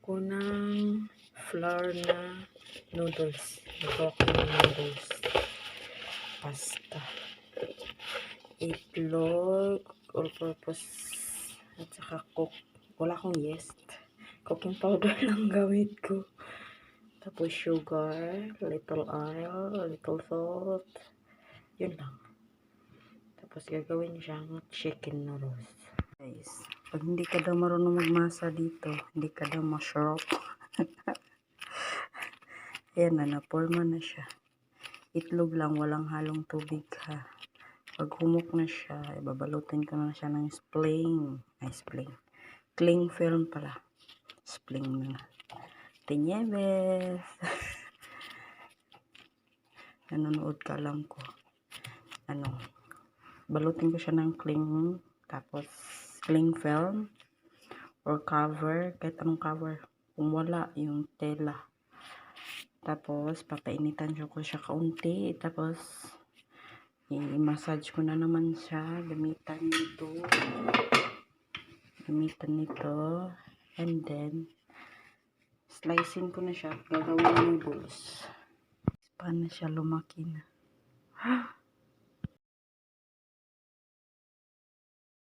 ako ng flour na noodles. Ito ako ng noodles. Pasta. Itlog, all-purpose, at saka wala akong yeast. Cooking powder lang gamit ko. Tapos sugar, little oil, little salt. Yun lang. Tapos gagawin siyang chicken noodles. Guys, pag hindi ka daw marunong magmasa dito, hindi ka daw masarap. Ayan na, naporma na siya. Itlog lang, walang halong tubig ha. Pag humok na siya, ibabalutin ko na siya ng cling film pala. Spling na. Tinyebes. Nanonood ka lang ko. Balutin ko siya ng cling, tapos cling film or cover, kahit anong cover. Kung wala, yung tela. Tapos, papainitan ko siya kaunti. Tapos, i-massage ko na naman siya. Gamitan nito. And then, slicing ko na siya. Gagawin noodles. Paano siya lumaki na.